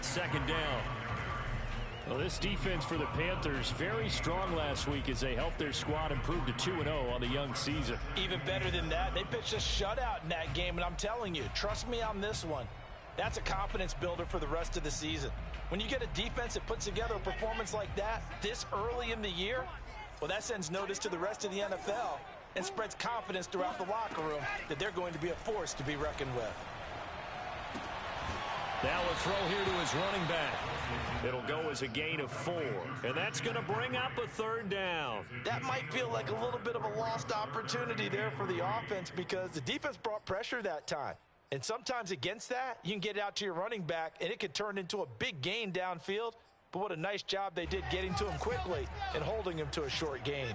it's second down. Well, this defense for the Panthers, very strong last week as they helped their squad improve to 2-0 on the young season. Even better than that, they pitched a shutout in that game, and I'm telling you, trust me on this one, that's a confidence builder for the rest of the season. When you get a defense that puts together a performance like that this early in the year, well, that sends notice to the rest of the NFL and spreads confidence throughout the locker room that they're going to be a force to be reckoned with. Now a throw here to his running back. It'll go as a gain of 4, and that's going to bring up a third down. That might feel like a little bit of a lost opportunity there for the offense because the defense brought pressure that time. And sometimes against that, you can get out to your running back, and it could turn into a big gain downfield. But what a nice job they did getting to him quickly and holding him to a short gain.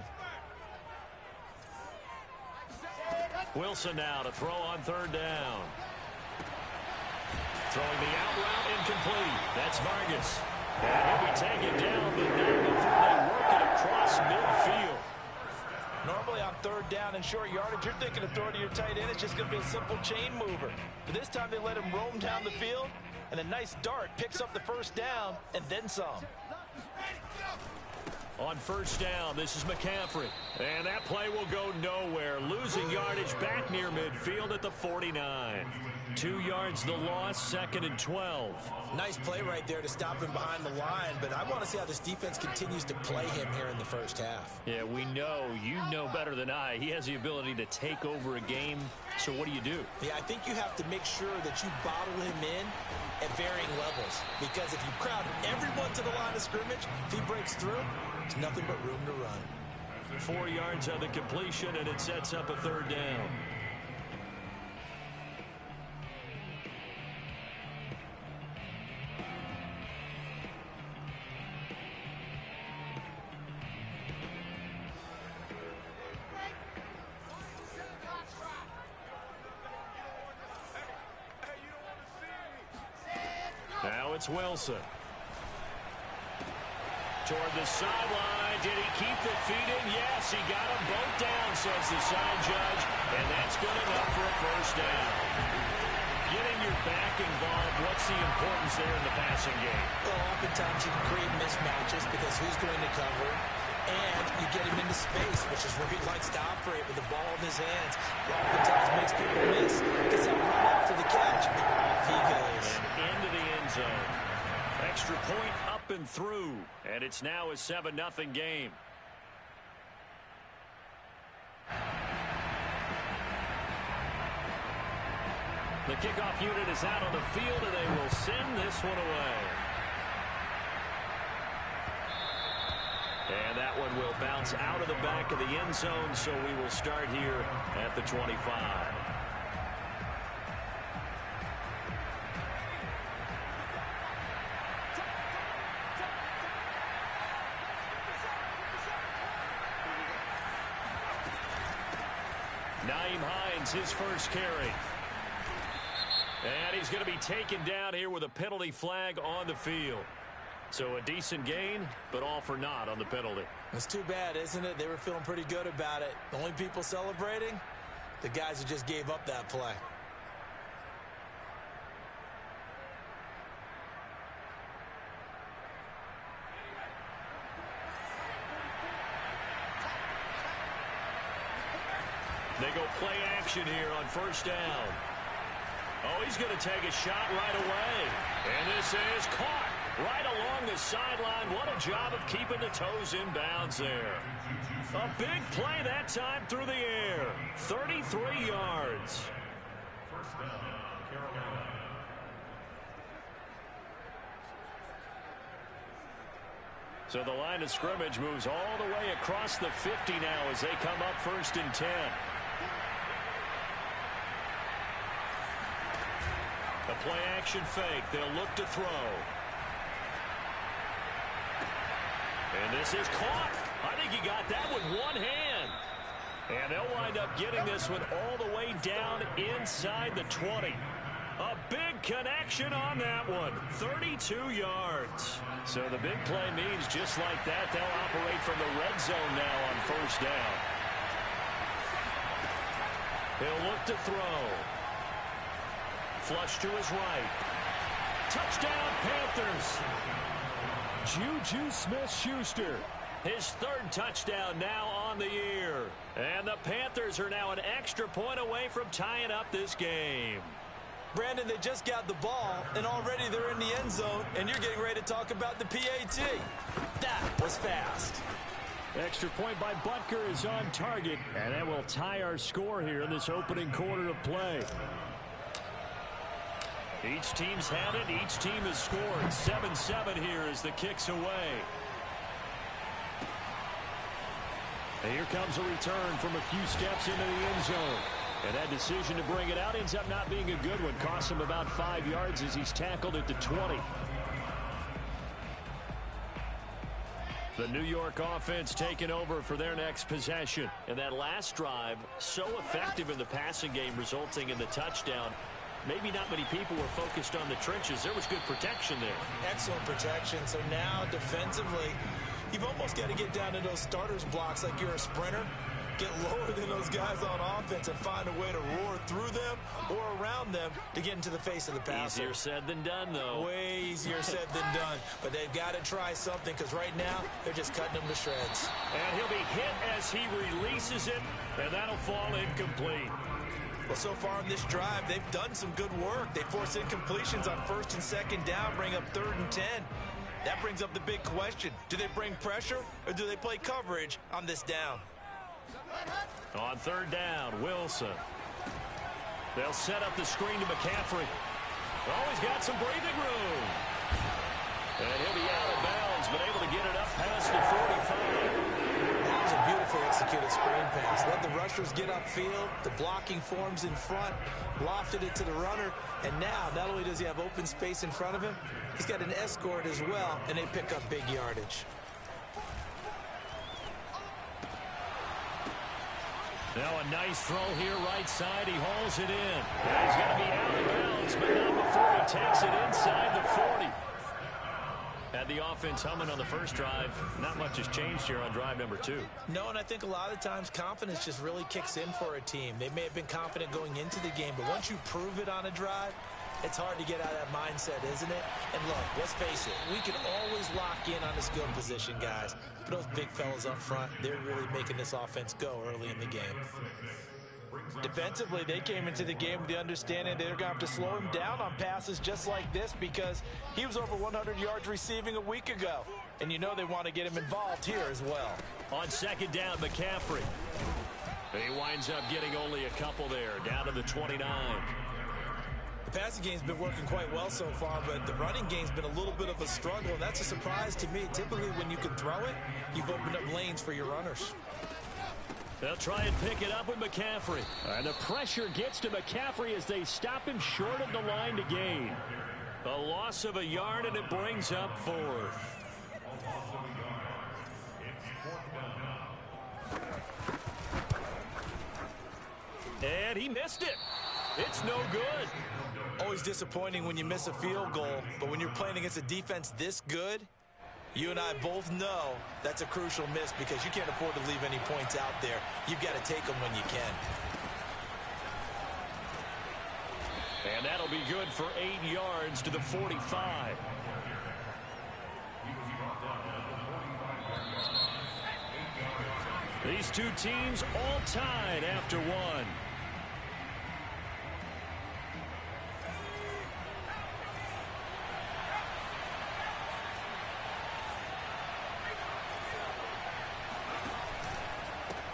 Wilson now to throw on third down. Throwing the out route incomplete. That's Vargas. And he'll be taken down, but not before they work it across midfield. Normally on third down and short yardage, you're thinking of throwing to your tight end. It's just going to be a simple chain mover. But this time they let him roam down the field, and a nice dart picks up the first down and then some. On first down, this is McCaffrey. And that play will go nowhere. Losing yardage back near midfield at the 49. 2 yards the loss, 2nd and 12. Nice play right there to stop him behind the line, but I want to see how this defense continues to play him here in the first half. Yeah, we know. You know better than I. He has the ability to take over a game, so what do you do? Yeah, I think you have to make sure that you bottle him in at varying levels, because if you crowd everyone to the line of scrimmage, if he breaks through, there's nothing but room to run. 4 yards on the completion, and it sets up a third down. Now it's Wilson. Toward the sideline. Did he keep the feet in? Yes, he got them both down, says the side judge. And that's good enough for a first down. Getting your back involved, what's the importance there in the passing game? Well, oftentimes you can create mismatches because who's going to cover? And you get him into space, which is where he likes to operate with the ball in his hands. Oftentimes makes people miss because he'll run after the catch, and off he goes. And into the end zone. Extra point up and through. And it's now a 7-0 game. The kickoff unit is out on the field, and they will send this one away. And that one will bounce out of the back of the end zone, so we will start here at the 25. Nyheim Hines, his first carry. And he's going to be taken down here with a penalty flag on the field. So a decent gain, but all for naught on the penalty. It's too bad, isn't it? They were feeling pretty good about it. The only people celebrating, the guys who just gave up that play. They go play action here on first down. Oh, he's going to take a shot right away. And this is caught right along the sideline. What a job of keeping the toes in bounds there. A big play that time through the air. 33 yards. First down, Carolina. So the line of scrimmage moves all the way across the 50 now as they come up 1st and 10. The play action fake. They'll look to throw. And this is caught. I think he got that with one hand. And they'll wind up getting this one all the way down inside the 20. A big connection on that one. 32 yards. So the big play means just like that, they'll operate from the red zone now on first down. He'll look to throw. Flush to his right. Touchdown Panthers. Juju Smith-Schuster. His third touchdown now on the year. And the Panthers are now an extra point away from tying up this game. Brandon, they just got the ball, and already they're in the end zone, and you're getting ready to talk about the PAT. That was fast. Extra point by Butker is on target, and that will tie our score here in this opening quarter of play. Each team's had it. Each team has scored. 7-7 here as the kick's away. And here comes a return from a few steps into the end zone. And that decision to bring it out ends up not being a good one. Costs him about 5 yards as he's tackled at the 20. The New York offense taking over for their next possession. And that last drive, so effective in the passing game, resulting in the touchdown. Maybe not many people were focused on the trenches. There was good protection there. Excellent protection. So now defensively, you've almost got to get down to those starters blocks like you're a sprinter. Get lower than those guys on offense and find a way to roar through them or around them to get into the face of the passer. Easier said than done, though. Way easier said than done. But they've got to try something because right now they're just cutting them to shreds. And he'll be hit as he releases it, and that'll fall incomplete. Well, so far on this drive, they've done some good work. They force incompletions on 1st and 2nd down, bring up 3rd and 10. That brings up the big question. Do they bring pressure or do they play coverage on this down? On 3rd down, Wilson. They'll set up the screen to McCaffrey. Oh, he's got some breathing room. And he'll be out of bounds, but able to get it up past the 45. That was a beautifully executed screen pass. Let the rushers get upfield. The blocking forms in front. Lofted it to the runner. And now, not only does he have open space in front of him, he's got an escort as well, and they pick up big yardage. Now a nice throw here right side. He hauls it in. Now he's going to be out of bounds, but not before he takes it inside the 40. Had the offense humming on the first drive. Not much has changed here on drive number 2. No, and I think a lot of times confidence just really kicks in for a team. They may have been confident going into the game, but once you prove it on a drive, it's hard to get out of that mindset, isn't it? And look, let's face it, we can always lock in on the skill position, guys. But those big fellas up front, they're really making this offense go early in the game. Defensively, they came into the game with the understanding they're going to have to slow him down on passes just like this because he was over 100 yards receiving a week ago. And you know they want to get him involved here as well. On 2nd down, McCaffrey. He winds up getting only a couple there, down to the 29. The passing game's been working quite well so far, but the running game's been a little bit of a struggle, and that's a surprise to me. Typically, when you can throw it, you've opened up lanes for your runners. They'll try and pick it up with McCaffrey. And the pressure gets to McCaffrey as they stop him short of the line to gain. A loss of a yard, and it brings up 4th. And he missed it. It's no good. Always disappointing when you miss a field goal, but when you're playing against a defense this good, you and I both know that's a crucial miss because you can't afford to leave any points out there. You've got to take them when you can. And that'll be good for 8 yards to the 45. These two teams all tied after one.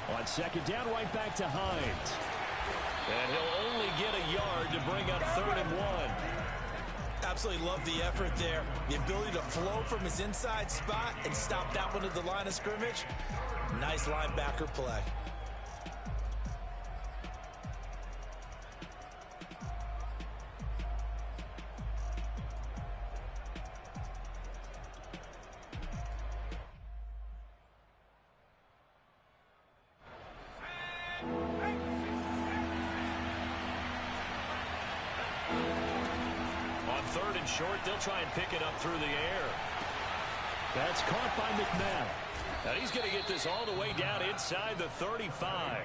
On 2nd down, right back to Hines. And he'll only get a yard to bring up 3rd and 1. Absolutely love the effort there. The ability to flow from his inside spot and stop that one at the line of scrimmage. Nice linebacker play. Third and short, they'll try and pick it up through the air. That's caught by McMahon. Now he's going to get this all the way down inside the 35.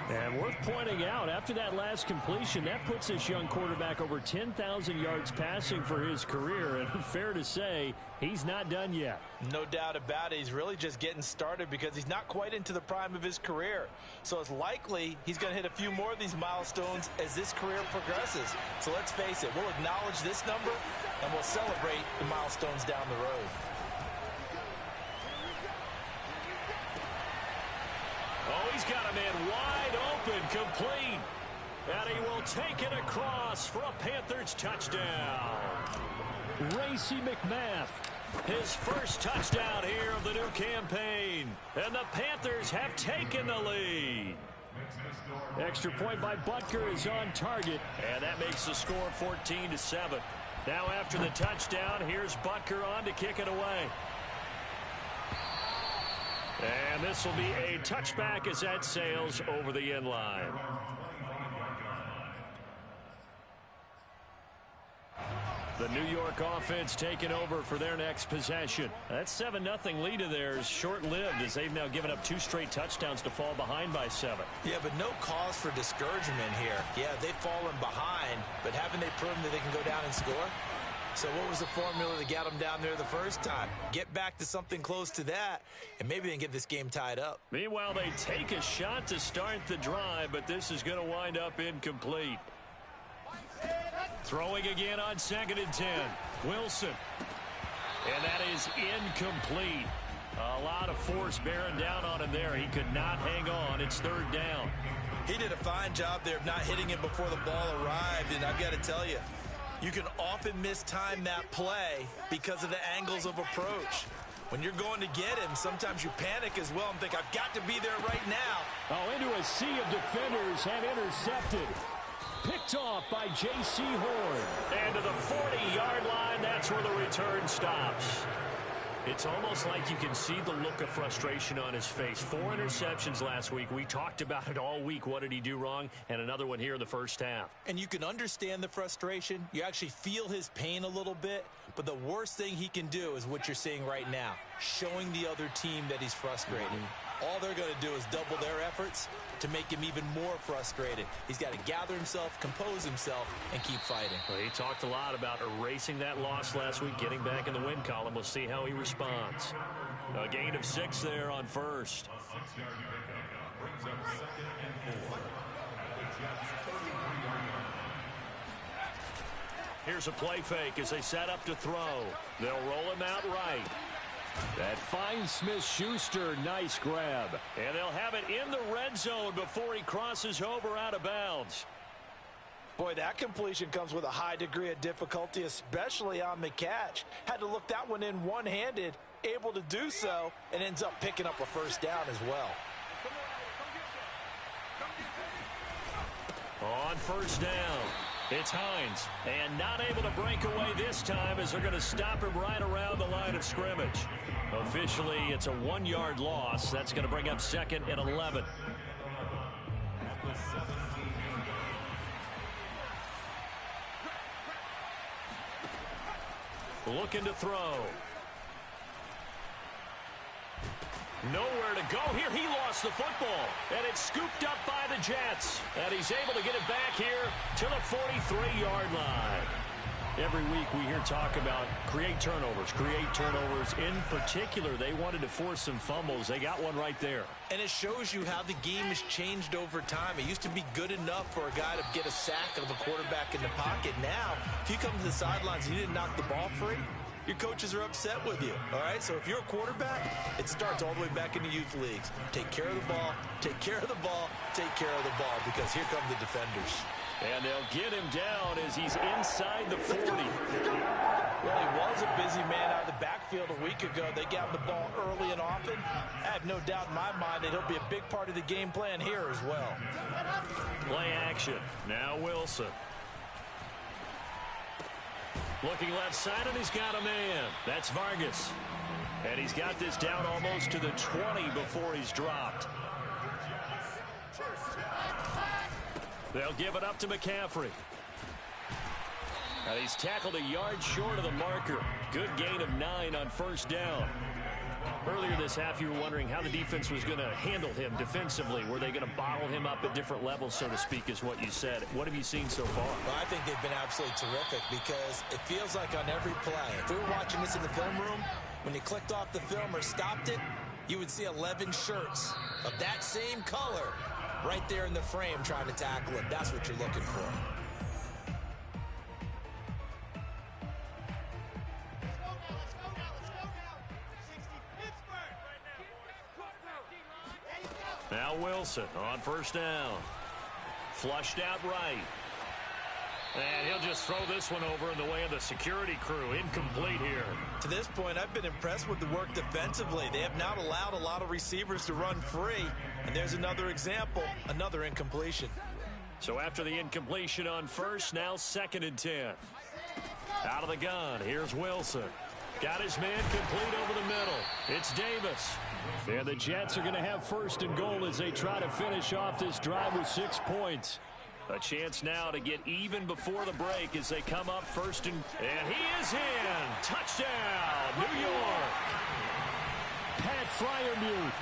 And worth pointing out, after that last completion, that puts this young quarterback over 10,000 yards passing for his career. And fair to say, he's not done yet. No doubt about it. He's really just getting started because he's not quite into the prime of his career. So it's likely he's going to hit a few more of these milestones as this career progresses. So let's face it, we'll acknowledge this number and we'll celebrate the milestones down the road. Oh, he's got a man wide open, complete. And he will take it across for a Panthers touchdown. Racey McMath, his first touchdown here of the new campaign. And the Panthers have taken the lead. Extra point by Butker is on target. And that makes the score 14-7. Now after the touchdown, here's Butker on to kick it away. And this will be a touchback as that sails over the end line. The New York offense taking over for their next possession. That 7-0 lead of theirs short-lived as they've now given up 2 straight touchdowns to fall behind by 7. Yeah, but no cause for discouragement here. Yeah, they've fallen behind, but haven't they proven that they can go down and score? So what was the formula that got them down there the first time? Get back to something close to that, and maybe they can get this game tied up. Meanwhile, they take a shot to start the drive, but this is going to wind up incomplete. Throwing again on 2nd and 10. Wilson. And that is incomplete. A lot of force bearing down on him there. He could not hang on. It's 3rd down. He did a fine job there of not hitting it before the ball arrived, and I've got to tell you, you can often mistime that play because of the angles of approach. When you're going to get him, sometimes you panic as well and think, I've got to be there right now. Oh, into a sea of defenders and intercepted. Picked off by J.C. Horn. And to the 40-yard line, that's where the return stops. It's almost like you can see the look of frustration on his face. 4 interceptions last week. We talked about it all week. What did he do wrong? And another one here in the first half. And you can understand the frustration. You actually feel his pain a little bit. But the worst thing he can do is what you're seeing right now, showing the other team that he's frustrated. All they're going to do is double their efforts to make him even more frustrated. He's got to gather himself, compose himself, and keep fighting. Well, he talked a lot about erasing that loss last week, getting back in the win column. We'll see how he responds. A gain of 6 there on first. Here's a play fake as they set up to throw. They'll roll him out right. That finds Smith-Schuster. Nice grab. And they'll have it in the red zone before he crosses over out of bounds. Boy, that completion comes with a high degree of difficulty, especially on the catch. Had to look that one in one-handed, able to do so, and ends up picking up a first down as well. On first down, it's Hines, and not able to break away this time as they're going to stop him right around the line of scrimmage. Officially, it's a 1-yard loss. That's going to bring up 2nd and 11. Looking to throw. Nowhere to go here. He lost the football, and it's scooped up by the Jets. And he's able to get it back here to the 43-yard line. Every week we hear talk about create turnovers. In particular, they wanted to force some fumbles. They got one right there. And it shows you how the game has changed over time. It used to be good enough for a guy to get a sack of a quarterback in the pocket. Now, if you come to the sidelines and you didn't knock the ball free, your coaches are upset with you, all right? So if you're a quarterback, it starts all the way back in the youth leagues. Take care of the ball, take care of the ball, take care of the ball, because here come the defenders. And they'll get him down as he's inside the 40. Well, he was a busy man out of the backfield a week ago. They got him the ball early and often. I have no doubt in my mind that he'll be a big part of the game plan here as well. Play action. Now Wilson. Looking left side, and he's got a man. That's Vargas. And he's got this down almost to the 20 before he's dropped. They'll give it up to McCaffrey. And he's tackled a yard short of the marker. Good gain of 9 on first down. Earlier this half, you were wondering how the defense was going to handle him defensively. Were they going to bottle him up at different levels, so to speak, is what you said. What have you seen so far? Well, I think they've been absolutely terrific because it feels like on every play, if we were watching this in the film room, when you clicked off the film or stopped it, you would see 11 shirts of that same color right there in the frame trying to tackle him. That's what you're looking for. Now Wilson on first down. Flushed out right. And he'll just throw this one over in the way of the security crew. Incomplete here. To this point, I've been impressed with the work defensively. They have not allowed a lot of receivers to run free. And there's another example, another incompletion. So after the incompletion on first, now 2nd and 10. Out of the gun, here's Wilson. Got his man complete over the middle. It's Davis. And the Jets are going to have 1st and goal as they try to finish off this drive with 6 points. A chance now to get even before the break as they come up 1st and he is in. Touchdown, New York. Pat Fryermuth.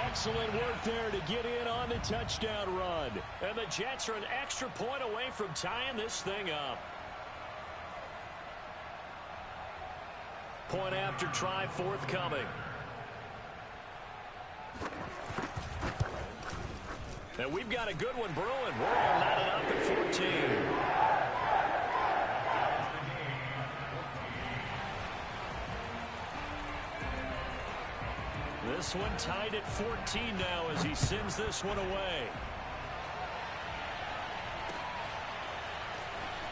Excellent work there to get in on the touchdown run. And the Jets are an extra point away from tying this thing up. Point after try forthcoming. And we've got a good one brewing. We're all knotted up at 14. This one tied at 14 now as he sends this one away.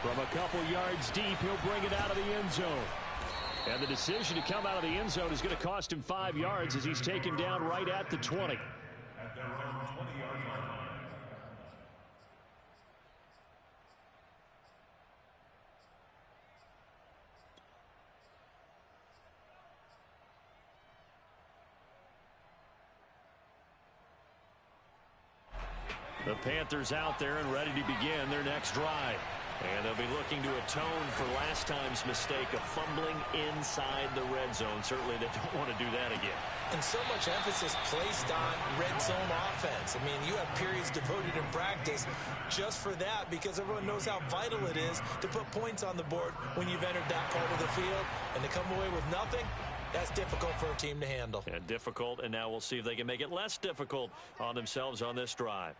From a couple yards deep, he'll bring it out of the end zone. And the decision to come out of the end zone is going to cost him 5 yards as he's taken down right at the 20. At their own 20-yard line. The Panthers out there and ready to begin their next drive. And they'll be looking to atone for last time's mistake of fumbling inside the red zone. Certainly they don't want to do that again. And so much emphasis placed on red zone offense. I mean, you have periods devoted in practice just for that because everyone knows how vital it is to put points on the board when you've entered that part of the field. And to come away with nothing, that's difficult for a team to handle. And difficult, and now we'll see if they can make it less difficult on themselves on this drive.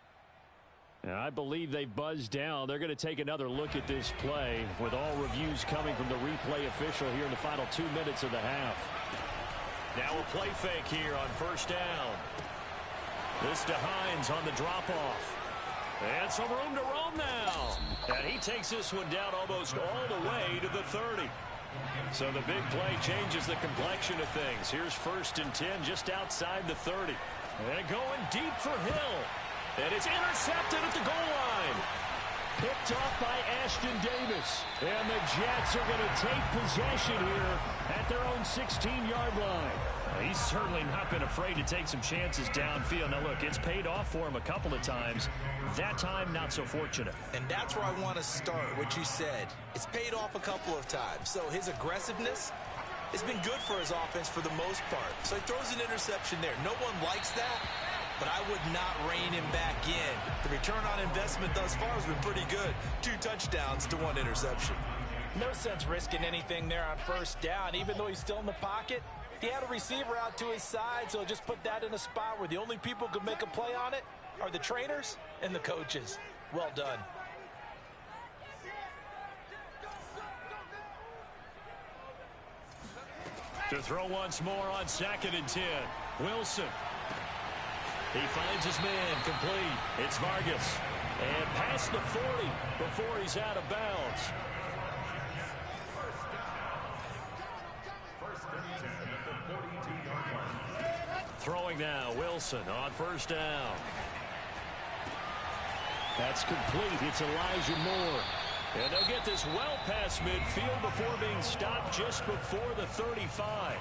And I believe they've buzzed down. They're going to take another look at this play with all reviews coming from the replay official here in the final 2 minutes of the half. Now a play fake here on first down. This to Hines on the drop-off. And some room to roam now. And he takes this one down almost all the way to the 30. So the big play changes the complexion of things. Here's 1st and 10 just outside the 30. And going deep for Hill. And it's intercepted at the goal line. Picked off by Ashton Davis. And the Jets are going to take possession here at their own 16-yard line. He's certainly not been afraid to take some chances downfield. Now, look, it's paid off for him a couple of times. That time, not so fortunate. And that's where I want to start, what you said. It's paid off a couple of times. So his aggressiveness has been good for his offense for the most part. So he throws an interception there. No one likes that. But I would not rein him back in. The return on investment thus far has been pretty good. 2 touchdowns to 1 interception. No sense risking anything there on first down. Even though he's still in the pocket, he had a receiver out to his side, so just put that in a spot where the only people who could make a play on it are the trainers and the coaches. Well done. To throw once more on 2nd and 10. Wilson. He finds his man complete. It's Vargas. And past the 40 before he's out of bounds. Throwing now, Wilson on first down. That's complete. It's Elijah Moore. And they'll get this well past midfield before being stopped just before the 35.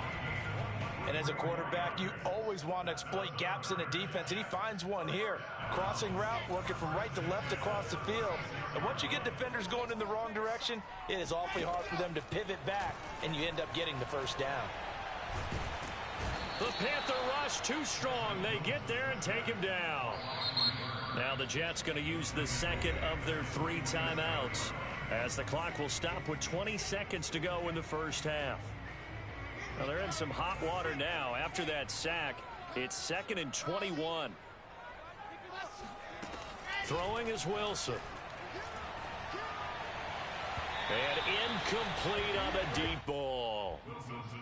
And as a quarterback, you always want to exploit gaps in a defense, and he finds one here. Crossing route, working from right to left across the field. And once you get defenders going in the wrong direction, it is awfully hard for them to pivot back, and you end up getting the first down. The Panther rush too strong. They get there and take him down. Now the Jets going to use the second of their 3 timeouts, as the clock will stop with 20 seconds to go in the first half. Now they're in some hot water now. After that sack, it's 2nd and 21. Throwing is Wilson. And incomplete on the deep ball.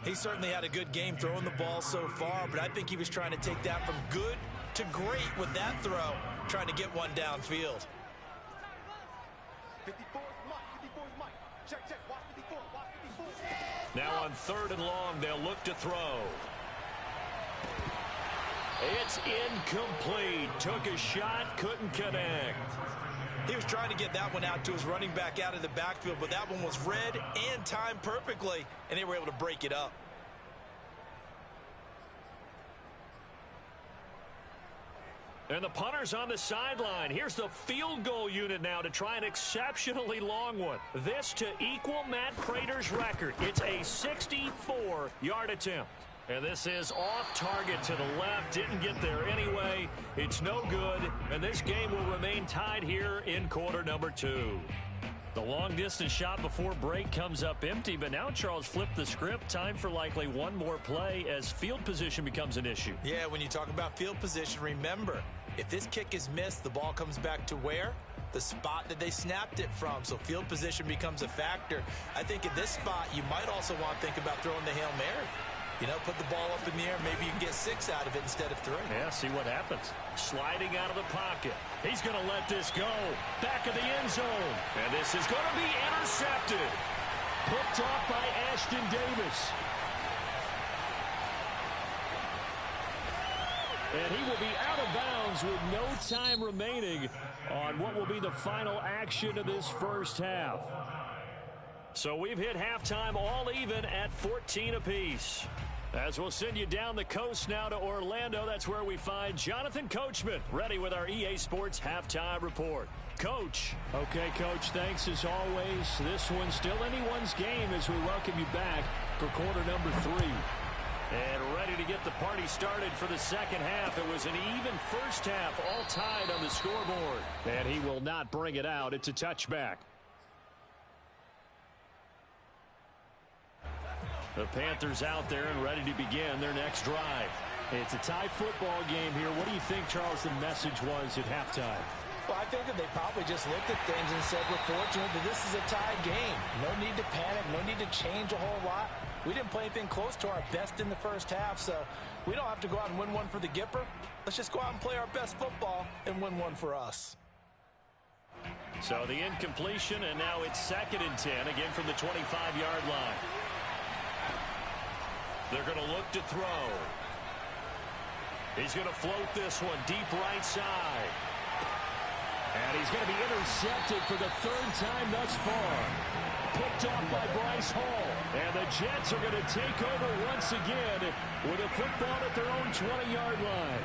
He certainly had a good game throwing the ball so far, but I think he was trying to take that from good to great with that throw, trying to get one downfield. 54 Mike. Check. Watch 54. Now on 3rd and long, they'll look to throw. It's incomplete. Took a shot, couldn't connect. He was trying to get that one out to his running back out of the backfield, but that one was read and timed perfectly, and they were able to break it up. And the punter's on the sideline. Here's the field goal unit now to try an exceptionally long one. This to equal Matt Prater's record. It's a 64-yard attempt. And this is off target to the left. Didn't get there anyway. It's no good. And this game will remain tied here in quarter number 2. The long-distance shot before break comes up empty, but now Charles flipped the script. Time for likely one more play as field position becomes an issue. Yeah, when you talk about field position, remember, if this kick is missed, the ball comes back to where? The spot that they snapped it from. So field position becomes a factor. I think at this spot, you might also want to think about throwing the Hail Mary. You know, put the ball up in the air. Maybe you can get 6 out of it instead of 3. Yeah, see what happens. Sliding out of the pocket. He's going to let this go. Back of the end zone. And this is going to be intercepted. Picked off by Ashton Davis. And he will be out of bounds with no time remaining on what will be the final action of this first half. So we've hit halftime all even at 14 apiece. As we'll send you down the coast now to Orlando, that's where we find Jonathan Coachman, ready with our EA Sports Halftime Report. Coach. Okay, Coach, thanks as always. This one's still anyone's game as we welcome you back for quarter number 3. And ready to get the party started for the second half. It was an even first half, all tied on the scoreboard. And he will not bring it out. It's a touchback. The Panthers out there and ready to begin their next drive. It's a tie football game here. What do you think, Charles, the message was at halftime? Well, I think that they probably just looked at things and said, we're fortunate that this is a tie game. No need to panic. No need to change a whole lot. We didn't play anything close to our best in the first half, so we don't have to go out and win one for the Gipper. Let's just go out and play our best football and win one for us. So the incompletion, and now it's 2nd and 10, again from the 25-yard line. They're going to look to throw. He's going to float this one deep right side. And he's going to be intercepted for the 3rd time thus far. Picked off by Bryce Hall. And the Jets are going to take over once again with a football at their own 20-yard line.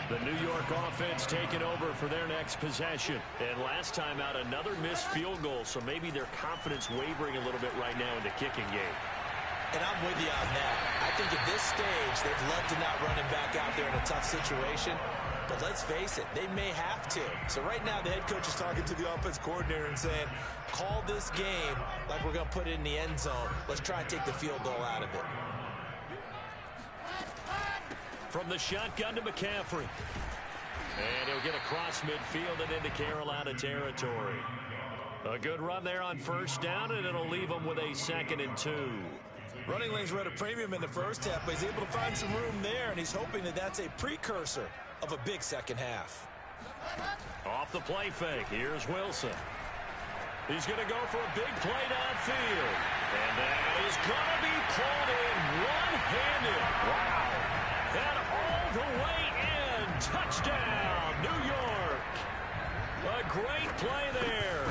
The New York offense taking over for their next possession. And last time out, another missed field goal, so maybe their confidence wavering a little bit right now in the kicking game. And I'm with you on that. I think at this stage, they'd love to not run him back out there in a tough situation. But let's face it, they may have to. So right now, the head coach is talking to the offense coordinator and saying, call this game like we're going to put it in the end zone. Let's try and take the field goal out of it. From the shotgun to McCaffrey. And he'll get across midfield and into Carolina territory. A good run there on first down, and it'll leave him with a 2nd and 2. Running lanes were at a premium in the first half, but he's able to find some room there, and he's hoping that that's a precursor of a big second half. Off the play fake, here's Wilson. He's going to go for a big play downfield. And that is going to be pulled in one-handed. Wow. And all the way in. Touchdown, New York. A great play there.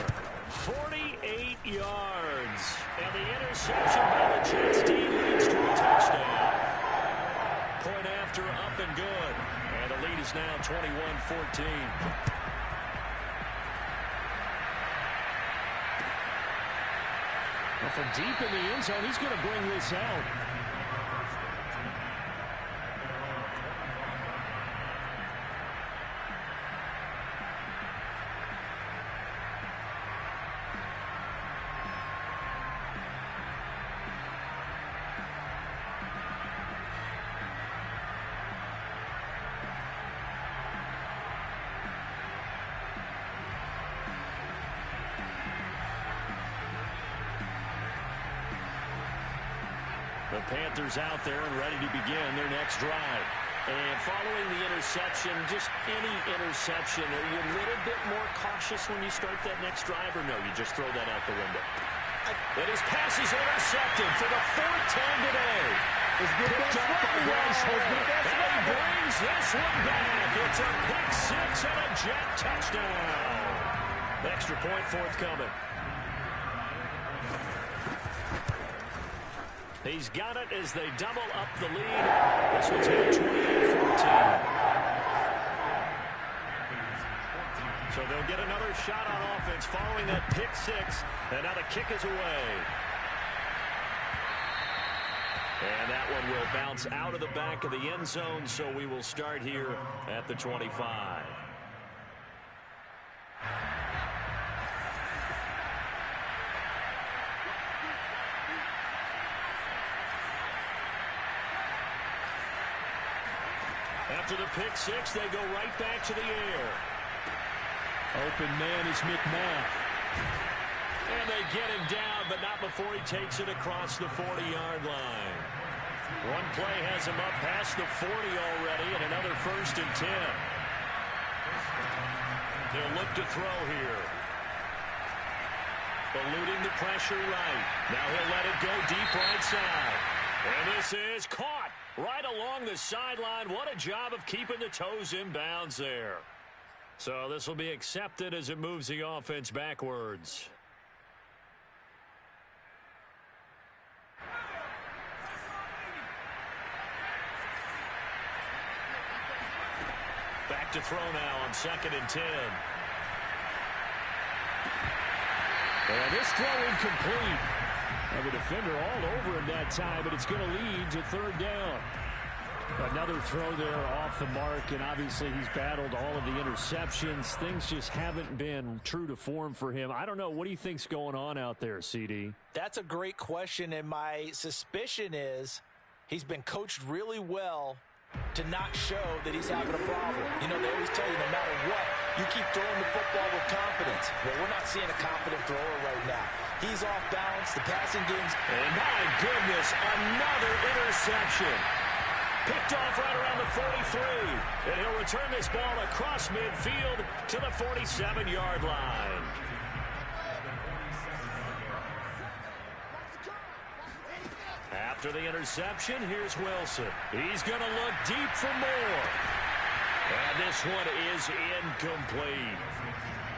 48 yards. And the interception by the Jets team leads to a touchdown. Point after, up and good. And the lead is now 21-14. Well, from deep in the end zone, he's going to bring this out. The Panthers out there and ready to begin their next drive. And following the interception, just any interception, are you a little bit more cautious when you start that next drive, or no, you just throw that out the window? And his pass is intercepted for the fourth time today. Picked up by Bryce Hall. And he brings this one back. It's a pick six and a jet touchdown. Extra point forthcoming. He's got it as they double up the lead. This one's now 28-14. So they'll get another shot on offense following that pick six. And now the kick is away. And that one will bounce out of the back of the end zone. So we will start here at the 25. After the pick six, they go right back to the air. Open man is McMath. And they get him down, but not before he takes it across the 40-yard line. One play has him up past the 40 already, and another 1st and 10. They'll look to throw here. Eluding the pressure right. Now he'll let it go deep right side. And this is caught right along the sideline. What a job of keeping the toes in bounds there. So this will be accepted as it moves the offense backwards. Back to throw now on 2nd and 10. And this throw incomplete. And the defender all over him that time, but it's going to lead to 3rd down. Another throw there off the mark, and obviously he's battled all of the interceptions. Things just haven't been true to form for him. I don't know. What do you think's going on out there, CD? That's a great question, and my suspicion is he's been coached really well to not show that he's having a problem. You know, they always tell you no matter what, you keep throwing the football with confidence. Well, we're not seeing a confident thrower right now. He's off balance. The passing game's... And my goodness, another interception. Picked off right around the 43. And he'll return this ball across midfield to the 47-yard line. After the interception, here's Wilson. He's going to look deep for more. And this one is incomplete.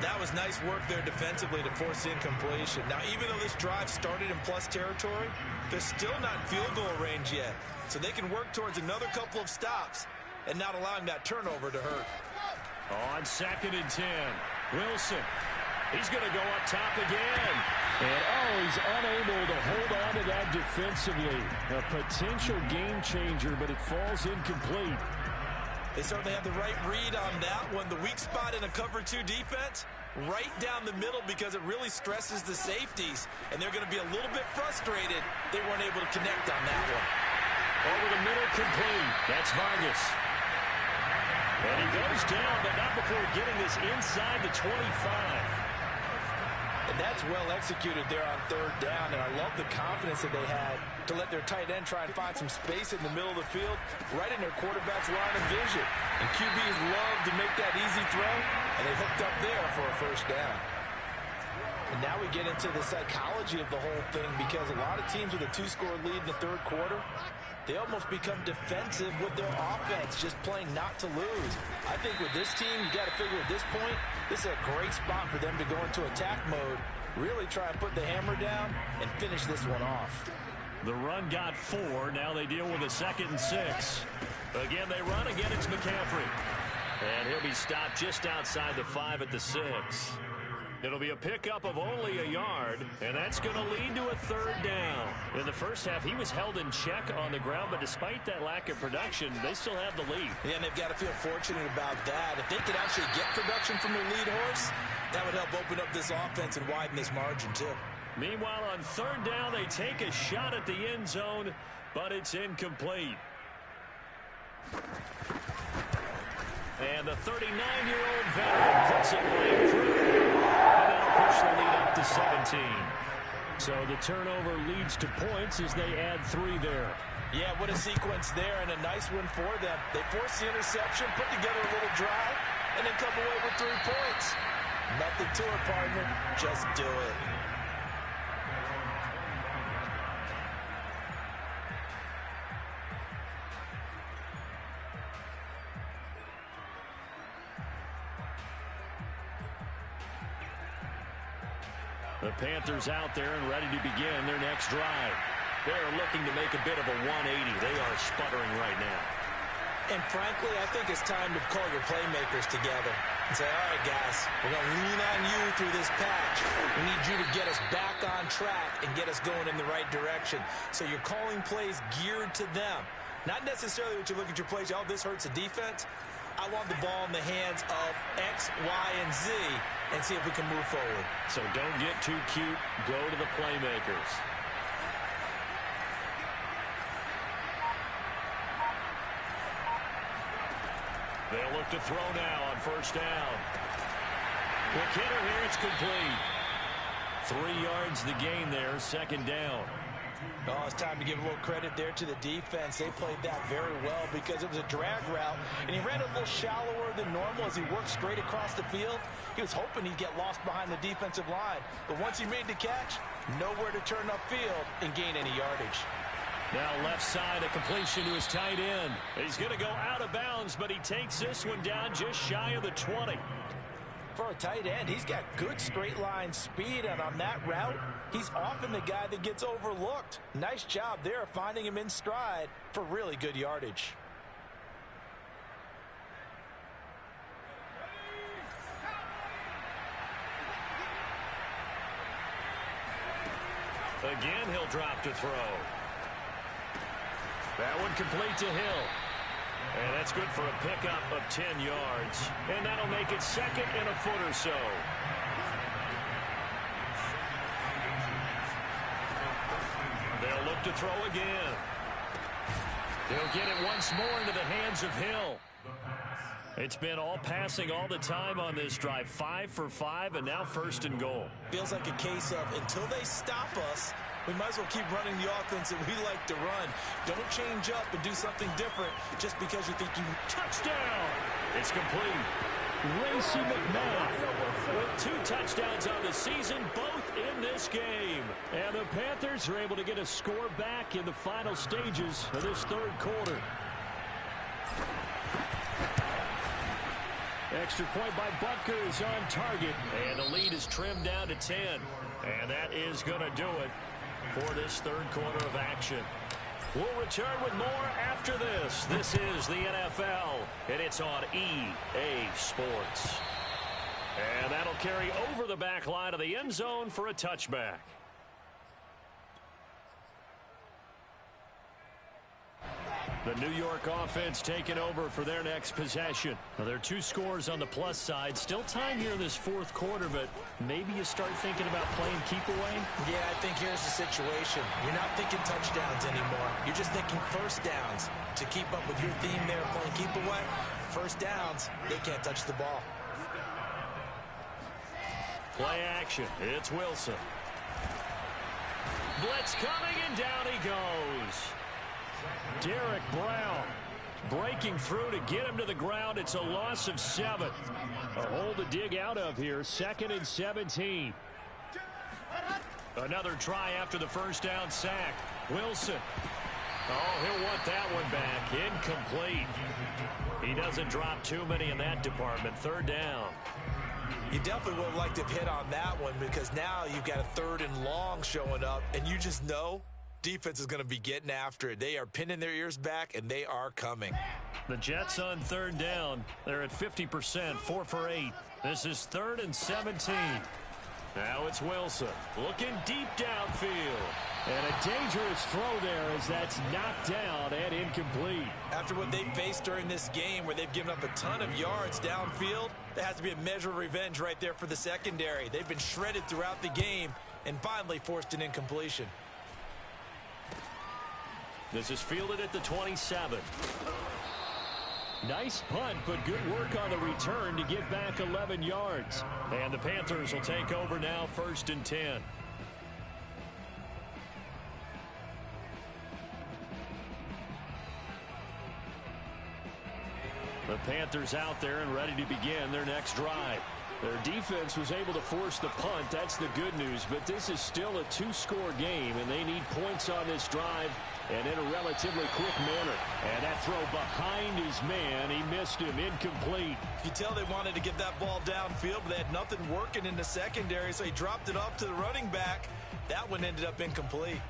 That was nice work there defensively to force incompletion. Now, even though this drive started in plus territory, they're still not in field goal range yet. So they can work towards another couple of stops and not allowing that turnover to hurt. On 2nd and 10, Wilson. He's going to go up top again. And, he's unable to hold on to that defensively. A potential game changer, but it falls incomplete. They certainly have the right read on that one. The weak spot in a cover 2 defense, right down the middle because it really stresses the safeties. And they're going to be a little bit frustrated they weren't able to connect on that one. Over the middle, complete. That's Vargas. And he goes down, but not before getting this inside the 25. And that's well executed there on 3rd down, and I love the confidence that they had to let their tight end try and find some space in the middle of the field, right in their quarterback's line of vision. And QBs love to make that easy throw, and they hooked up there for a 1st down. And now we get into the psychology of the whole thing, because a lot of teams with a 2-score lead in the 3rd quarter, they almost become defensive with their offense, just playing not to lose. I think with this team, you got to figure at this point, this is a great spot for them to go into attack mode, really try and put the hammer down and finish this one off. The run got 4. Now they deal with a 2nd and 6. Again, they run. Again, it's McCaffrey. And he'll be stopped just outside the 5 at the 6. It'll be a pickup of only a yard, and that's going to lead to a 3rd down. In the first half, he was held in check on the ground, but despite that lack of production, they still have the lead. Yeah, and they've got to feel fortunate about that. If they could actually get production from their lead horse, that would help open up this offense and widen this margin, too. Meanwhile, on 3rd down, they take a shot at the end zone, but it's incomplete. And the 39-year-old veteran puts it right through. And that'll push the lead up to 17. So the turnover leads to points as they add 3 there. Yeah, what a sequence there, and a nice one for them. They force the interception, put together a little drive, and then come away with 3 points. Nothing to it, partner. Just do it. The Panthers out there and ready to begin their next drive. They're looking to make a bit of a 180. They are sputtering right now. And frankly, I think it's time to call your playmakers together and say, all right, guys, we're going to lean on you through this patch. We need you to get us back on track and get us going in the right direction. So you're calling plays geared to them. Not necessarily what you look at your plays, oh, this hurts the defense. I want the ball in the hands of X, Y, and Z and see if we can move forward. So don't get too cute. Go to the playmakers. They'll look to throw now on first down. Quick hitter here. It's complete. 3 yards the gain there. Second down. Oh, it's time to give a little credit there to the defense. They played that very well because it was a drag route, and he ran a little shallower than normal as he worked straight across the field. He was hoping he'd get lost behind the defensive line, but once he made the catch, nowhere to turn upfield and gain any yardage. Now left side, a completion to his tight end. He's going to go out of bounds, but he takes this one down just shy of the 20. For a tight end, he's got good straight line speed, and on that route, he's often the guy that gets overlooked. Nice job there finding him in stride for really good yardage. Again, he'll drop to throw. That one complete to Hill. And that's good for a pickup of 10 yards. And that'll make it second and a foot or so. They'll look to throw again. They'll get it once more into the hands of Hill. It's been all passing all the time on this drive. 5 for 5, and now first and goal. Feels like a case of until they stop us, we might as well keep running the offense that we like to run. Don't change up and do something different just because you think you... Touchdown! It's complete. Racey McMath with 2 touchdowns on the season, both in this game. And the Panthers are able to get a score back in the final stages of this third quarter. Extra point by Butker is on target, and the lead is trimmed down to 10. And that is going to do it for this third quarter of action. We'll return with more after this. This is the NFL, and it's on EA Sports. And that'll carry over the back line of the end zone for a touchback. The New York offense taking over for their next possession. Now, there are 2 scores on the plus side. Still time here in this fourth quarter, but maybe you start thinking about playing keep away? Yeah, I think here's the situation. You're not thinking touchdowns anymore. You're just thinking first downs. To keep up with your theme there, playing keep away, first downs, they can't touch the ball. Play action. It's Wilson. Blitz coming, and down he goes. Derek Brown breaking through to get him to the ground. It's a loss of 7. A hole to dig out of here. 2nd and 17. Another try after the first down sack. Wilson. Oh, he'll want that one back. Incomplete. He doesn't drop too many in that department. 3rd down. You definitely would have liked to have hit on that one because now you've got a 3rd and long showing up, and you just know defense is going to be getting after it. They are pinning their ears back, and they are coming. The Jets on 3rd down. They're at 50%, 4 for 8. This is 3rd and 17. Now it's Wilson looking deep downfield. And a dangerous throw there as that's knocked down and incomplete. After what they faced during this game where they've given up a ton of yards downfield, there has to be a measure of revenge right there for the secondary. They've been shredded throughout the game and finally forced an incompletion. This is fielded at the 27. Nice punt, but good work on the return to get back 11 yards. And the Panthers will take over now, 1st and 10. The Panthers out there and ready to begin their next drive. Their defense was able to force the punt. That's the good news. But this is still a two-score game, and they need points on this drive and in a relatively quick manner. And that throw behind his man, he missed him, incomplete. You tell they wanted to get that ball downfield, but they had nothing working in the secondary, so he dropped it off to the running back. That one ended up incomplete.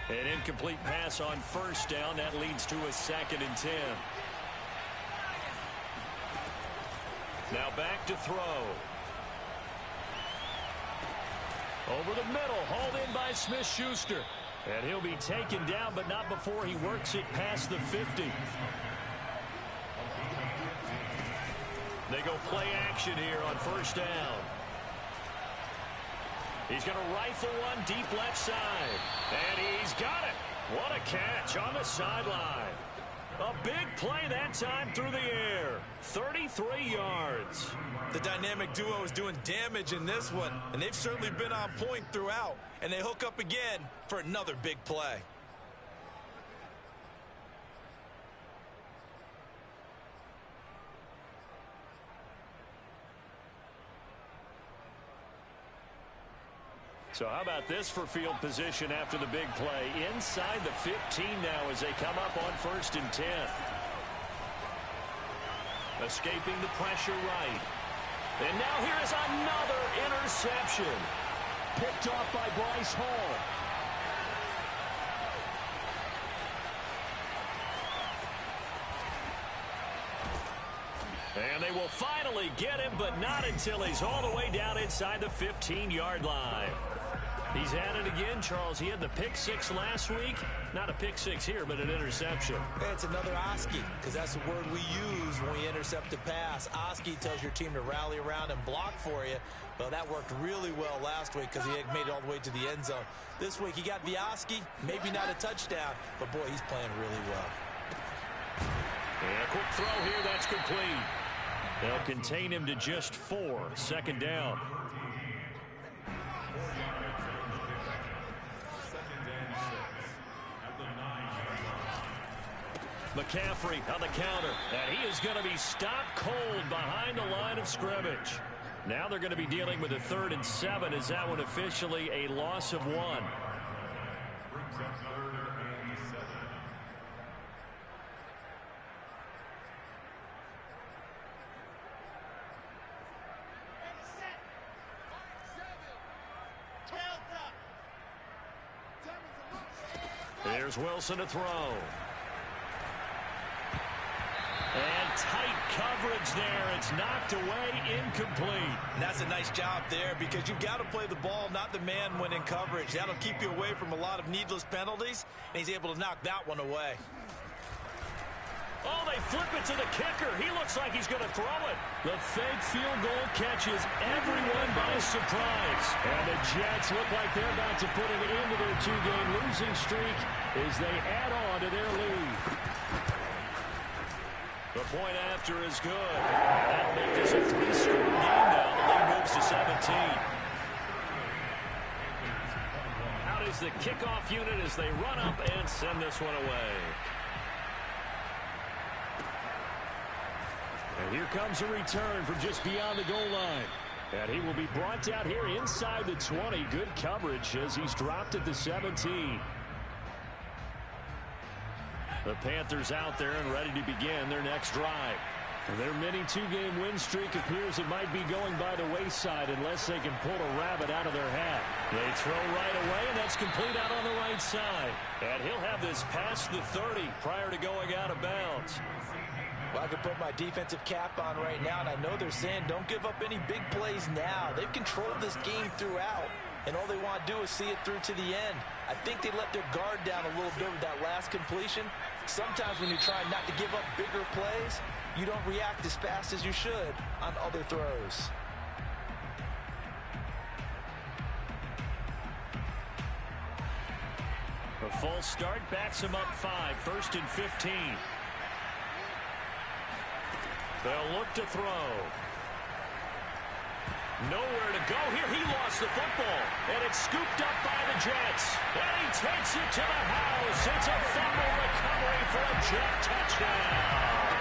An incomplete pass on first down. That leads to a 2nd and 10. Now back to throw. Over the middle, hauled in by Smith-Schuster. And he'll be taken down, but not before he works it past the 50. They go play action here on first down. He's going to rifle one deep left side. And he's got it. What a catch on the sideline. A big play that time through the air. 33 yards. The dynamic duo is doing damage in this one, and they've certainly been on point throughout. And they hook up again for another big play. So how about this for field position after the big play? Inside the 15 now as they come up on 1st and 10. Escaping the pressure right. And now here is another interception. Picked off by Bryce Hall. And they will finally get him, but not until he's all the way down inside the 15-yard line. He's at it again, Charles. He had the pick 6 last week. Not a pick 6 here, but an interception. Hey, it's another Oski, because that's the word we use when we intercept a pass. Oski tells your team to rally around and block for you. Well, that worked really well last week because he had made it all the way to the end zone. This week, he got the Oski, maybe not a touchdown, but boy, he's playing really well. And a quick throw here, that's complete. They'll contain him to just 4. 2nd down. McCaffrey on the counter, and he is going to be stopped cold behind the line of scrimmage. Now they're going to be dealing with a 3rd and 7. Is that one officially a loss of 1? Here's Wilson to throw. And tight coverage there. It's knocked away, incomplete. And that's a nice job there because you've got to play the ball, not the man when in coverage. That'll keep you away from a lot of needless penalties, and he's able to knock that one away. Oh, they flip it to the kicker. He looks like he's going to throw it. The fake field goal catches everyone by surprise. And the Jets look like they're about to put an end to their 2-game losing streak as they add on to their lead. The point after is good. That'll make this a 3-score game now. The lead moves to 17. Out is the kickoff unit as they run up and send this one away. And here comes a return from just beyond the goal line. And he will be brought down here inside the 20. Good coverage as he's dropped at the 17. The Panthers out there and ready to begin their next drive. And their mini 2-game win streak appears it might be going by the wayside unless they can pull a rabbit out of their hat. They throw right away, and that's complete out on the right side. And he'll have this past the 30 prior to going out of bounds. Well, I can put my defensive cap on right now, and I know they're saying don't give up any big plays now. They've controlled this game throughout, and all they want to do is see it through to the end. I think they let their guard down a little bit with that last completion. Sometimes when you're trying not to give up bigger plays, you don't react as fast as you should on other throws. A false start backs him up 5, 1st and 15. They'll look to throw. Nowhere to go here. He lost the football, and it's scooped up by the Jets. And he takes it to the house. It's a fumble recovery for a Jet touchdown.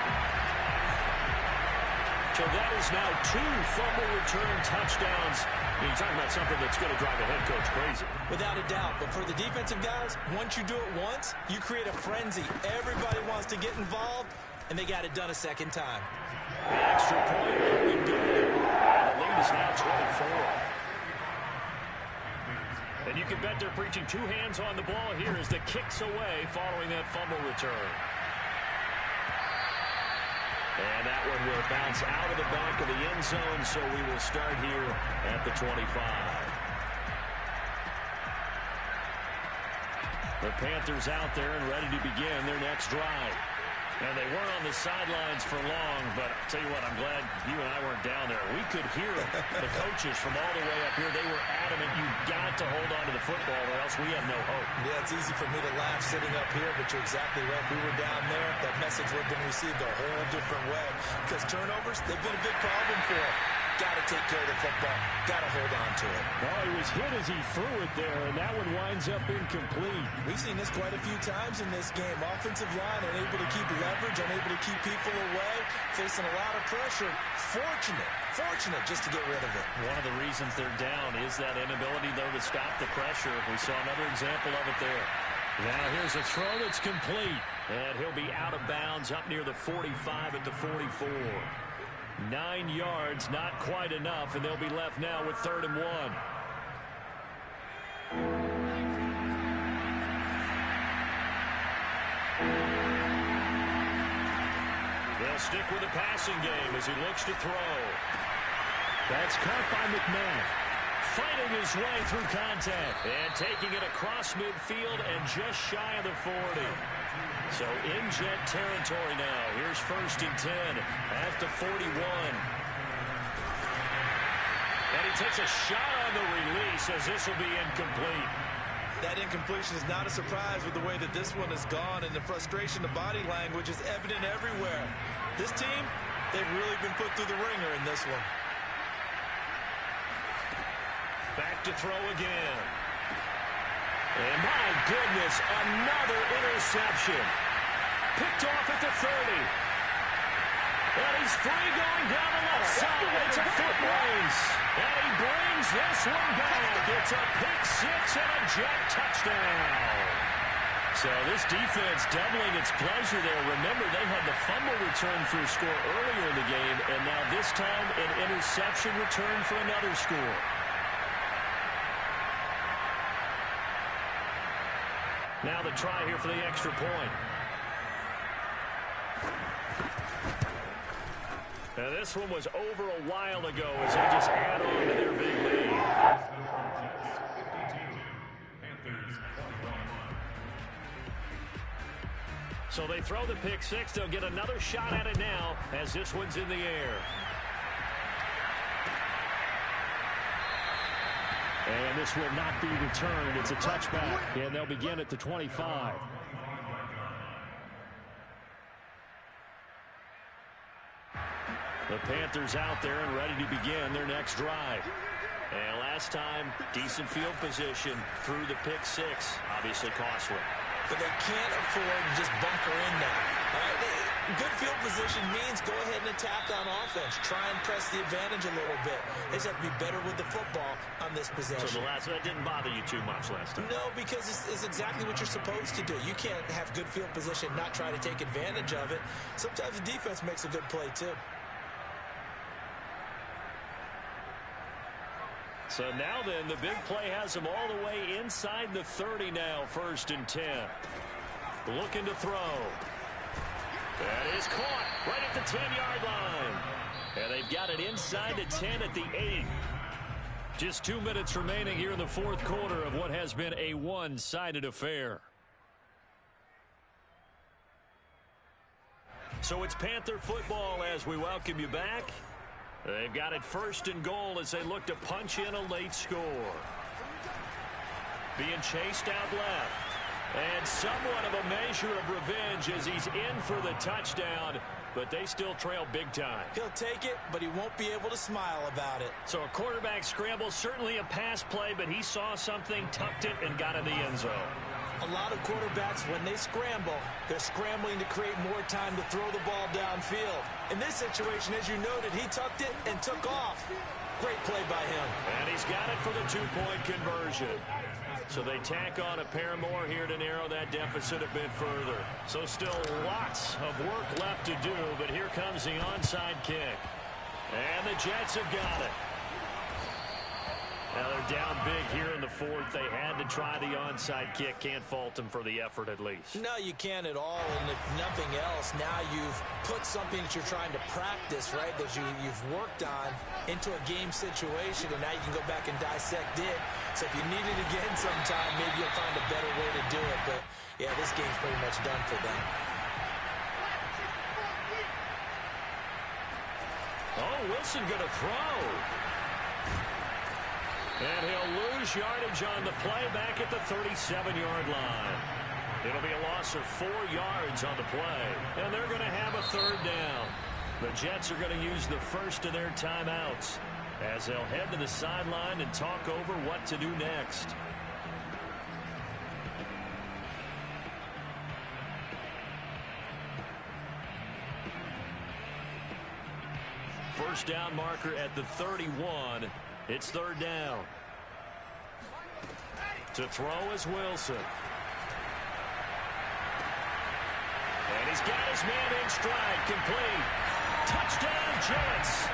So that is now 2 fumble return touchdowns. You're talking about something that's going to drive a head coach crazy. Without a doubt. But for the defensive guys, once you do it once, you create a frenzy. Everybody wants to get involved, and they got it done a second time. The extra point will be good. And the lead is now 24. And you can bet they're preaching 2 hands on the ball here as the kick's away following that fumble return. And that one will bounce out of the back of the end zone, so we will start here at the 25. The Panthers out there and ready to begin their next drive. And they weren't on the sidelines for long, but I'll tell you what, I'm glad you and I weren't down there. We could hear the coaches from all the way up here. They were adamant, you've got to hold on to the football or else we have no hope. Yeah, it's easy for me to laugh sitting up here, but you're exactly right. If we were down there, that message would have been received a whole different way. Because turnovers, they've been a big problem for them. Got to take care of the football. Got to hold on to it. Well, he was hit as he threw it there, and that one winds up incomplete. We've seen this quite a few times in this game. Offensive line unable to keep leverage, unable to keep people away, facing a lot of pressure. Fortunate just to get rid of it. One of the reasons they're down is that inability, though, to stop the pressure. We saw another example of it there. Now here's a throw that's complete, and he'll be out of bounds up near the 45 at the 44. 9 yards, not quite enough, and they'll be left now with 3rd and 1. They'll stick with the passing game as he looks to throw. That's caught by McMahon. Fighting his way through contact and taking it across midfield and just shy of the 40. So in Jet territory now. Here's 1st and 10 at the 41. And he takes a shot on the release as this will be incomplete. That incompletion is not a surprise with the way that this one has gone, and the frustration, the body language is evident everywhere. This team, they've really been put through the ringer in this one. Back to throw again. And my goodness, another interception. Picked off at the 30. And he's free going down the left side. It's a foot race. And he brings this one back. It's a pick 6 and a Jet touchdown. So this defense doubling its pleasure there. Remember, they had the fumble return for a score earlier in the game, and now this time an interception return for another score. Now the try here for the extra point. Now this one was over a while ago as they just add on to their big lead. So they throw the pick 6. They'll get another shot at it now as this one's in the air. And this will not be returned. It's a touchback, and they'll begin at the 25. The Panthers out there and ready to begin their next drive. And last time, decent field position through the pick 6. Obviously costly. But they can't afford to just bunker in now. Good field position means go ahead and attack on offense. Try and press the advantage a little bit. They just have to be better with the football on this possession. So that didn't bother you too much last time? No, because it's exactly what you're supposed to do. You can't have good field position, not try to take advantage of it. Sometimes the defense makes a good play, too. So now then, the big play has them all the way inside the 30 now, 1st and 10. Looking to throw. That is caught right at the 10-yard line. And they've got it inside the 10 at the 8. Just 2 minutes remaining here in the 4th quarter of what has been a one-sided affair. So it's Panther football as we welcome you back. They've got it 1st and goal as they look to punch in a late score. Being chased out left. And somewhat of a measure of revenge as he's in for the touchdown, but they still trail big time. He'll take it, but he won't be able to smile about it. So a quarterback scramble, certainly a pass play, but he saw something, tucked it, and got in the end zone. A lot of quarterbacks, when they scramble, they're scrambling to create more time to throw the ball downfield. In this situation, as you noted, he tucked it and took off. Great play by him. And he's got it for the two-point conversion. So they tack on a pair more here to narrow that deficit a bit further. So still lots of work left to do, but here comes the onside kick. And the Jets have got it. Now they're down big here in the fourth. They had to try the onside kick. Can't fault them for the effort at least. No, you can't at all. And if nothing else, now you've put something that you're trying to practice, right, that you've worked on into a game situation, and now you can go back and dissect it. So if you need it again sometime, maybe you'll find a better way to do it. But, yeah, this game's pretty much done for them. Oh, Wilson going to throw. And he'll lose yardage on the play back at the 37-yard line. It'll be a loss of 4 yards on the play, and they're going to have a third down. The Jets are going to use the first of their timeouts as they'll head to the sideline and talk over what to do next. First down marker at the 31. It's third down. To throw is Wilson. And he's got his man in stride, complete. Touchdown, Jets.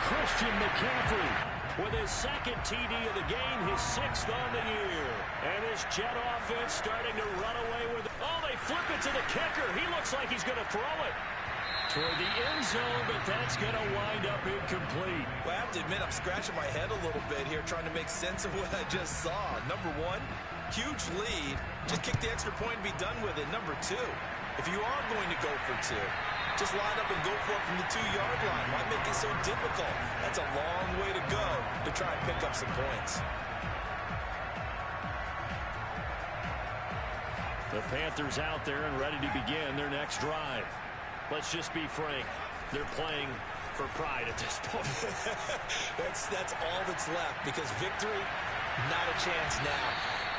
Christian McCaffrey with his second TD of the game, his 6th on the year. And his Jet offense starting to run away with it. Oh, they flip it to the kicker. He looks like he's going to throw it toward the end zone, but that's going to wind up incomplete. Well, I have to admit, I'm scratching my head a little bit here trying to make sense of what I just saw. Number one, huge lead. Just kick the extra point and be done with it. Number two, if you are going to go for two, just line up and go for it from the 2-yard line. Why make it so difficult? That's a long way to go to try and pick up some points. The Panthers out there and ready to begin their next drive. Let's just be frank. They're playing for pride at this point. that's all that's left, because victory, not a chance now.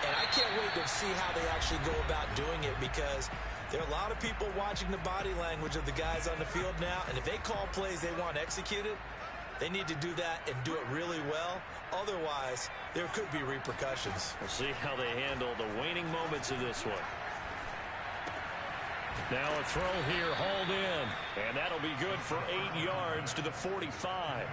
And I can't wait to see how they actually go about doing it, because there are a lot of people watching the body language of the guys on the field now, and if they call plays they want executed, they need to do that and do it really well. Otherwise, there could be repercussions. We'll see how they handle the waning moments of this one. Now a throw here, hauled in, and that'll be good for 8 yards to the 45.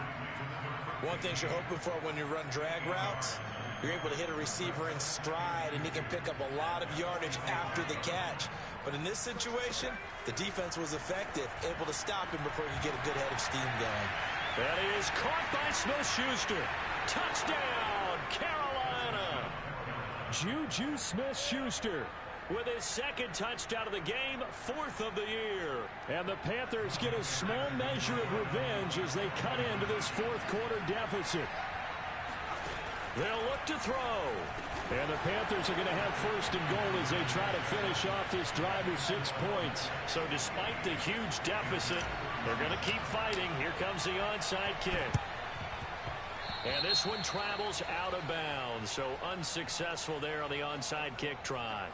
One thing you're hoping for when you run drag routes, you're able to hit a receiver in stride, and he can pick up a lot of yardage after the catch. But in this situation, the defense was effective, able to stop him before he could get a good head of steam going. That is caught by Smith-Schuster. Touchdown, Carolina. Juju Smith-Schuster with his second touchdown of the game, 4th of the year. And the Panthers get a small measure of revenge as they cut into this 4th quarter deficit. They'll look to throw. And the Panthers are going to have first and goal as they try to finish off this drive with 6 points. So despite the huge deficit, they're going to keep fighting. Here comes the onside kick. And this one travels out of bounds. So unsuccessful there on the onside kick try.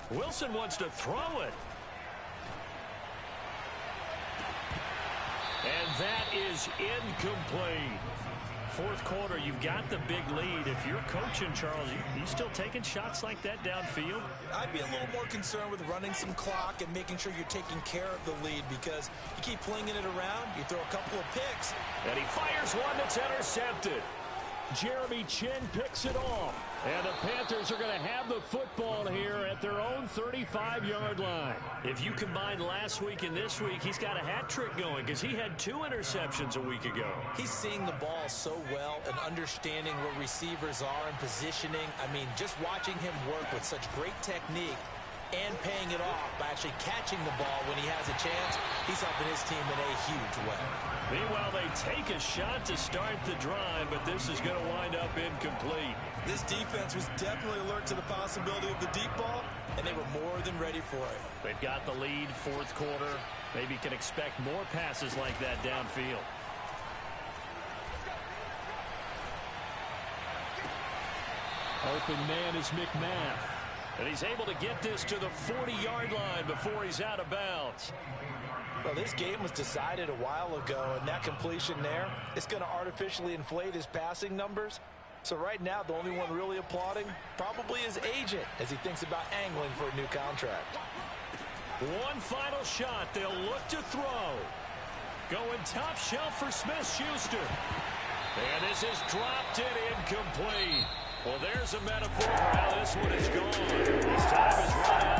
Wilson wants to throw it. And that is incomplete. 4th quarter, you've got the big lead. If you're coaching, Charles, you still taking shots like that downfield? I'd be a little more concerned with running some clock and making sure you're taking care of the lead, because you keep flinging it around, you throw a couple of picks. And he fires one that's intercepted. Jeremy Chin picks it off. And the Panthers are going to have the football here at their own 35-yard line. If you combine last week and this week, he's got a hat trick going because he had 2 interceptions a week ago. He's seeing the ball so well and understanding where receivers are and positioning. I mean, just watching him work with such great technique, and paying it off by actually catching the ball when he has a chance. He's helping his team in a huge way. Meanwhile, they take a shot to start the drive, but this is going to wind up incomplete. This defense was definitely alert to the possibility of the deep ball, and they were more than ready for it. They've got the lead, fourth quarter. Maybe can expect more passes like that downfield. Open man is McMath. And he's able to get this to the 40-yard line before he's out of bounds. Well, this game was decided a while ago, and that completion there is going to artificially inflate his passing numbers. So right now, the only one really applauding probably his agent as he thinks about angling for a new contract. One final shot. They'll look to throw. Going top shelf for Smith-Schuster. And this is dropped in incomplete. Well, there's a metaphor for how this one is gone. This time is run out.